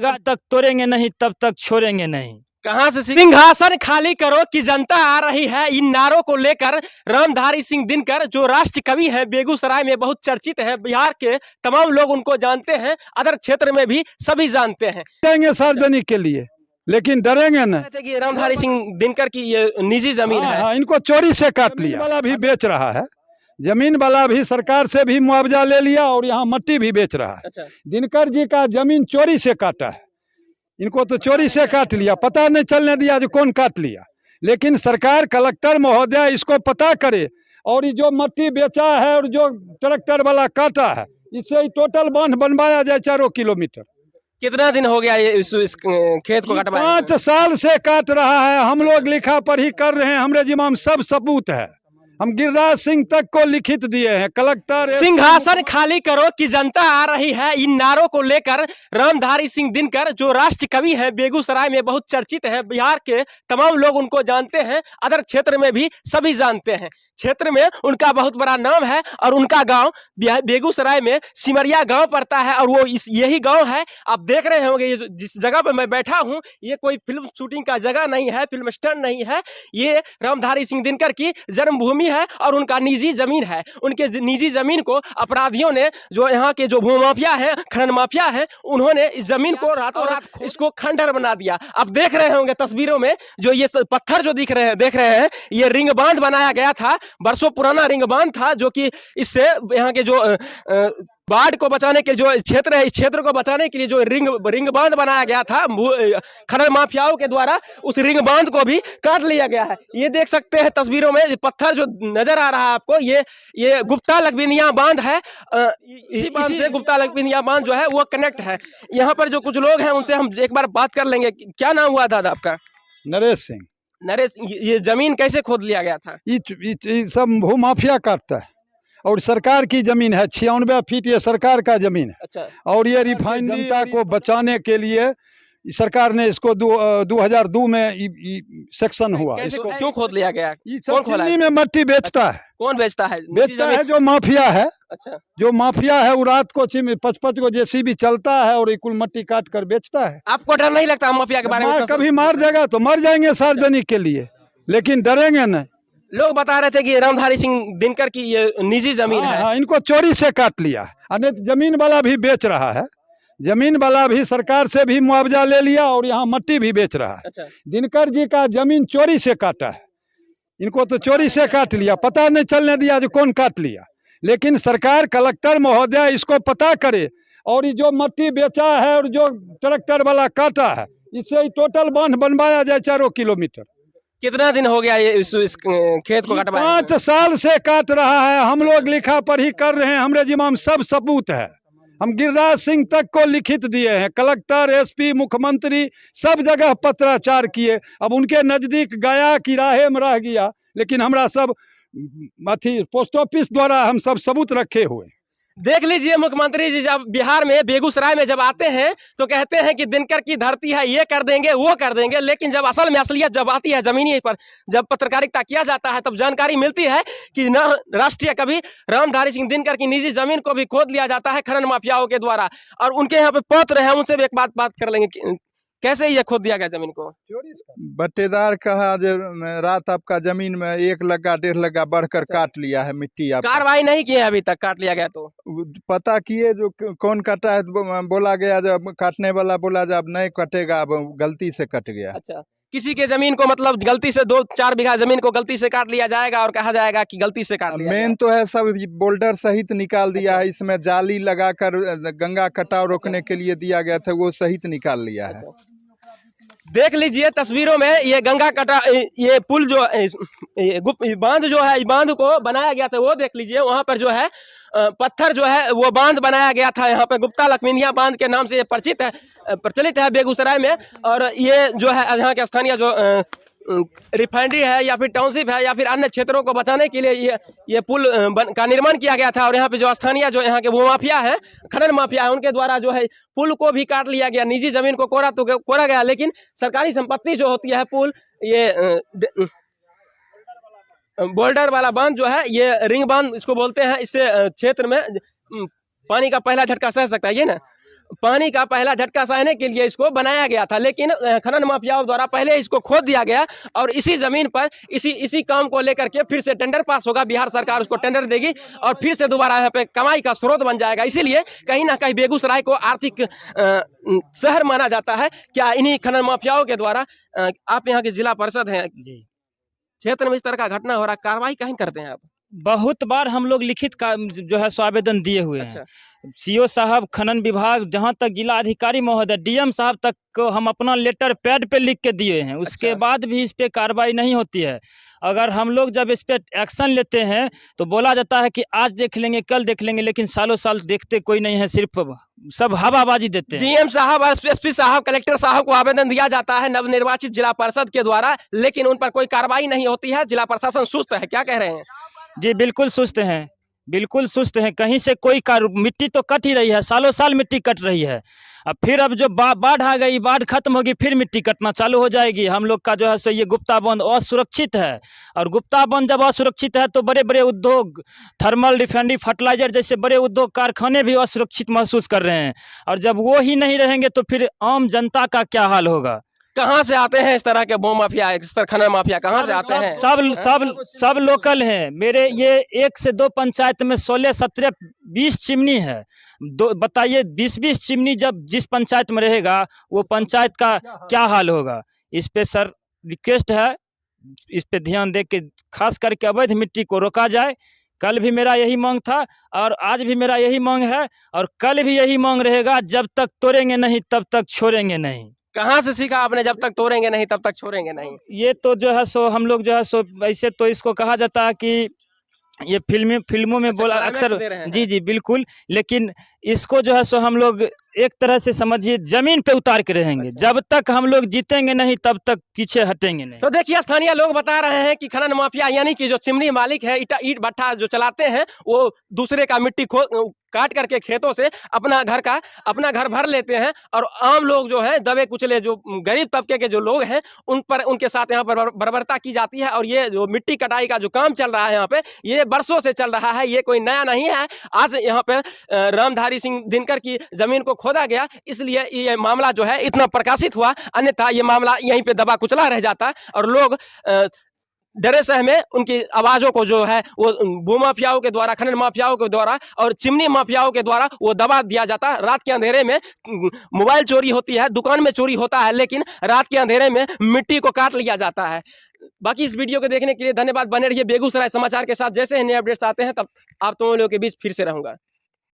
जब तक तोड़ेंगे नहीं तब तक छोड़ेंगे नहीं। कहां से सिंहासन खाली करो कि जनता आ रही है, इन नारों को लेकर रामधारी सिंह दिनकर जो राष्ट्र कवि है, बेगूसराय में बहुत चर्चित है, बिहार के तमाम लोग उनको जानते हैं, अदर क्षेत्र में भी सभी जानते हैं। देंगे सार्वजनिक के लिए, लेकिन डरेंगे न। कि रामधारी सिंह दिनकर की ये निजी जमीन है। हाँ, इनको चोरी से काट लिया। वाला भी बेच रहा है, जमीन वाला भी सरकार से भी मुआवजा ले लिया और यहाँ मट्टी भी बेच रहा है। अच्छा। दिनकर जी का जमीन चोरी से काटा है, इनको तो चोरी से काट लिया, पता नहीं चलने दिया जो कौन काट लिया। लेकिन सरकार, कलेक्टर महोदय इसको पता करे और ये जो मट्टी बेचा है और जो ट्रैक्टर वाला काटा है, इससे टोटल बांध बनवाया जाए 4 किलोमीटर। कितना दिन हो गया ये इस खेत को कटवाए? 5 साल से काट रहा है। हम लोग लिखा पढ़ी कर रहे हैं, हमारे जिम्मा में सब सबूत है। हम गिरिराज सिंह तक को लिखित दिए हैं, कलेक्टर। सिंहासन खाली करो कि जनता आ रही है, इन नारों को लेकर रामधारी सिंह दिनकर जो राष्ट्र कवि है, बेगूसराय में बहुत चर्चित है, बिहार के तमाम लोग उनको जानते हैं, अदर क्षेत्र में भी सभी जानते हैं। क्षेत्र में उनका बहुत बड़ा नाम है और उनका गांव बेगूसराय में सिमरिया गांव पड़ता है और वो यही गांव है। आप देख रहे होंगे ये जिस जगह पर मैं बैठा हूं, ये कोई फिल्म शूटिंग का जगह नहीं है, फिल्म स्टैंड नहीं है, ये रामधारी सिंह दिनकर की जन्मभूमि है और उनका निजी जमीन है। उनके निजी जमीन को अपराधियों ने, जो यहाँ के जो भूमाफिया है, खनन माफिया है, उन्होंने इस जमीन को रातों रात इसको खंडहर बना दिया। आप देख रहे होंगे तस्वीरों में जो ये पत्थर जो देख रहे हैं, ये रिंग बांध बनाया गया था, बरसों पुराना रिंग बांध था, जो कि इससे यहाँ के जो बाढ़ को बचाने के जो क्षेत्र है, इस क्षेत्र को बचाने के लिए जो रिंग बांध बनाया गया था खनन माफियाओं के द्वारा, उस रिंग बांध को भी काट लिया गया है। ये देख सकते हैं तस्वीरों में, पत्थर जो नजर आ रहा है आपको, ये गुप्ता लखबिनिया बांध है। इसी बांध से गुप्ता लखबिनिया बांध जो है वो कनेक्ट है। यहाँ पर जो कुछ लोग हैं उनसे हम एक बार बात कर लेंगे। क्या नाम हुआ दादा आपका? नरेश सिंह। नरेश, ये जमीन कैसे खोद लिया गया था? ये सब भूमाफिया काटता है और सरकार की जमीन है, 96 फीट ये सरकार का जमीन है। अच्छा। और ये रिफाइनरी जनता को बचाने के लिए सरकार ने इसको 2002 में सेक्शन हुआ। क्यों खोद लिया गया? कौन खोला? में मट्टी बेचता है। कौन बेचता है? बेचता है जो माफिया है। अच्छा। जो माफिया है वो रात को 5-5 को जेसीबी चलता है और कुल मट्टी काट कर बेचता है। आपको डर नहीं लगता माफिया के बारे में? कभी मार देगा तो मर जाएंगे सार्वजनिक के लिए, लेकिन डरेंगे नहीं। लोग बता रहे थे कि रामधारी सिंह दिनकर की ये निजी जमीन है। हाँ, इनको चोरी से काट लिया। जमीन वाला भी बेच रहा है, जमीन वाला भी सरकार से भी मुआवजा ले लिया और यहाँ मट्टी भी बेच रहा है। अच्छा। दिनकर जी का जमीन चोरी से काटा है, इनको तो चोरी से काट लिया, पता नहीं चलने दिया जो कौन काट लिया। लेकिन सरकार, कलेक्टर महोदय इसको पता करे और ये जो मट्टी बेचा है और जो ट्रैक्टर वाला काटा है, इससे टोटल बांध बनवाया जाए 4 किलोमीटर। कितना दिन हो गया ये इस खेत को कटवाए? 5 साल से काट रहा है। हम लोग लिखा पढ़ी कर रहे हैं, हमारे जिम्मा में सब सबूत है। हम गिरिराज सिंह तक को लिखित दिए हैं, कलेक्टर, एसपी, मुख्यमंत्री सब जगह पत्राचार किए। अब उनके नजदीक गया कि राहे में रह गया, लेकिन हमरा सब पोस्ट ऑफिस द्वारा हम सब सबूत रखे हुए। देख लीजिए, मुख्यमंत्री जी जब बिहार में बेगूसराय में जब आते हैं तो कहते हैं कि दिनकर की धरती है, ये कर देंगे वो कर देंगे, लेकिन जब असल में असलियत जब आती है जमीनी पर, जब पत्रकारिता किया जाता है, तब जानकारी मिलती है कि न राष्ट्रीय कवि रामधारी सिंह दिनकर की निजी जमीन को भी खोद लिया जाता है खनन माफियाओं के द्वारा। और उनके यहाँ पे पत्र है, उनसे भी एक बात कर लेंगे। कैसे ये खोद दिया गया जमीन को? बट्टेदार कहा रात आपका जमीन में 1 लग्गा 1.5 लग्गा बढ़कर काट लिया है मिट्टी। आप कार्रवाई नहीं की है अभी तक? काट लिया गया तो पता किए जो कौन काटा है, बोला गया जब काटने वाला बोला जब नहीं कटेगा, अब गलती से कट गया। अच्छा। किसी के जमीन को मतलब गलती से 2-4 बीघा जमीन को गलती से काट लिया जाएगा और कहा जाएगा कि गलती से काट लिया। मेन तो है सब बोल्डर सहित निकाल दिया है, इसमें जाली लगाकर गंगा कटाव रोकने के लिए दिया गया था, वो सहित निकाल लिया है। देख लीजिए तस्वीरों में, ये गंगा कटा, ये पुल जो बांध जो है, बांध को बनाया गया था, वो देख लीजिए। वहां पर जो है पत्थर जो है वो बांध बनाया गया था। यहाँ पे गुप्ता लखबिनिया बांध के नाम से ये प्रचलित है बेगूसराय में। और ये जो है यहाँ के स्थानीय जो रिफाइनरी है या फिर टाउनशिप है या फिर अन्य क्षेत्रों को बचाने के लिए ये पुल का निर्माण किया गया था। और यहाँ पे जो स्थानीय जो यहाँ के भूमाफिया है, खनन माफिया है, उनके द्वारा जो है पुल को भी काट लिया गया। निजी जमीन को कोरा गया, लेकिन सरकारी संपत्ति जो होती है, पुल, ये बोल्डर वाला बांध जो है, ये रिंग बांध इसको बोलते हैं। इससे क्षेत्र में पानी का पहला झटका सह सकता है। ये ना पानी का पहला झटका सहने के लिए इसको बनाया गया था, लेकिन खनन माफियाओं द्वारा पहले इसको खोद दिया गया और इसी जमीन पर इसी काम को लेकर के फिर से टेंडर पास होगा, बिहार सरकार उसको टेंडर देगी और फिर से दोबारा यहाँ पे कमाई का स्रोत बन जाएगा। इसीलिए कहीं ना कहीं बेगूसराय को आर्थिक शहर माना जाता है। क्या इन्हीं खनन माफियाओं के द्वारा आप यहाँ के जिला परिषद हैं, जी क्षेत्र में इस तरह का घटना हो रहा, कार्रवाई कहीं करते हैं आप? बहुत बार हम लोग लिखित का जो है सो आवेदन दिए हुए हैं। अच्छा। सीओ साहब, खनन विभाग, जहां तक जिला अधिकारी महोदय, डीएम साहब तक को हम अपना लेटर पैड पे लिख के दिए हैं। उसके अच्छा। बाद भी इस पे कार्रवाई नहीं होती है। अगर हम लोग जब इस पे एक्शन लेते हैं तो बोला जाता है कि आज देख लेंगे, कल देख लेंगे, लेकिन सालों साल देखते कोई नहीं है, सिर्फ सब हवाबाजी देते हैं। डीएम साहब, एसपी साहब, कलेक्टर साहब को आवेदन दिया जाता है नवनिर्वाचित जिला परिषद के द्वारा, लेकिन उन पर कोई कार्रवाई नहीं होती है। जिला प्रशासन सुस्त है, क्या कह रहे हैं? जी बिल्कुल सुस्त हैं, बिल्कुल सुस्त हैं। कहीं से कोई मिट्टी तो कट ही रही है, सालों साल मिट्टी कट रही है। फिर अब जो बाढ़ आ गई, बाढ़ खत्म होगी, फिर मिट्टी कटना चालू हो जाएगी। हम लोग का जो है सो ये गुप्ता बंद असुरक्षित है, और गुप्ता बंद जब असुरक्षित है तो बड़े बड़े उद्योग, थर्मल, रिफाइनरी, फर्टिलाइजर जैसे बड़े उद्योग कारखाने भी असुरक्षित महसूस कर रहे हैं। और जब वो ही नहीं रहेंगे तो फिर आम जनता का क्या हाल होगा? कहाँ से आते हैं इस तरह के बम माफिया, इस तरह खनन माफिया कहाँ से आते हैं? सब लोकल हैं। मेरे ये 1 से 2 पंचायत में 16, 17, 20 चिमनी है। बताइए 20-20 चिमनी जब जिस पंचायत में रहेगा वो पंचायत का क्या हाल होगा? इस पे सर रिक्वेस्ट है, इस पे ध्यान दे के खास करके अवैध मिट्टी को रोका जाए। कल भी मेरा यही मांग था और आज भी मेरा यही मांग है और कल भी यही मांग रहेगा। जब तक तोड़ेंगे नहीं तब तक छोड़ेंगे नहीं। कहाँ से सीखा आपने, जब तक तोड़ेंगे नहीं तब तक छोड़ेंगे नहीं? ये तो जो है सो हम लोग जो है सो ऐसे तो इसको कहा जाता है कि ये फिल्मों में बोला अक्सर। जी जी बिल्कुल, लेकिन इसको जो है सो हम लोग एक तरह से समझिए जमीन पे उतार के रहेंगे। जब तक हम लोग जीतेंगे नहीं तब तक पीछे हटेंगे नहीं। तो देखिए, स्थानीय लोग बता रहे हैं कि खनन माफिया यानी कि जो चिमनी मालिक है, ईट भट्ठा जो चलाते हैं, वो दूसरे का मिट्टी काट करके खेतों से अपना घर भर लेते हैं और आम लोग जो है, दबे कुचले जो गरीब तबके के जो लोग हैं, उनके साथ यहाँ पर बर्बरता की जाती है। और ये जो मिट्टी कटाई का जो काम चल रहा है यहाँ पे, ये बरसों से चल रहा है, ये कोई नया नहीं है। आज यहाँ पे रामधारी सिंह दिनकर की जमीन को खोदा गया, इसलिए ये मामला जो है इतना प्रकाशित हुआ, अन्यथा ये मामला यहीं पे दबा कुचला रह जाता और लोग डरे सह में उनकी आवाजों को जो है वो भूमाफियाओं के द्वारा, खनन माफियाओं के द्वारा और चिमनी माफियाओं के द्वारा वो दबा दिया जाता। रात के अंधेरे में मोबाइल चोरी होती है, दुकान में चोरी होता है, लेकिन रात के अंधेरे में मिट्टी को काट लिया जाता है। बाकी इस वीडियो को देखने के लिए धन्यवाद। बने रहिए बेगूसराय समाचार के साथ। जैसे ही नए अपडेट्स आते हैं तब आप दोनों लोगों के बीच फिर से रहूंगा।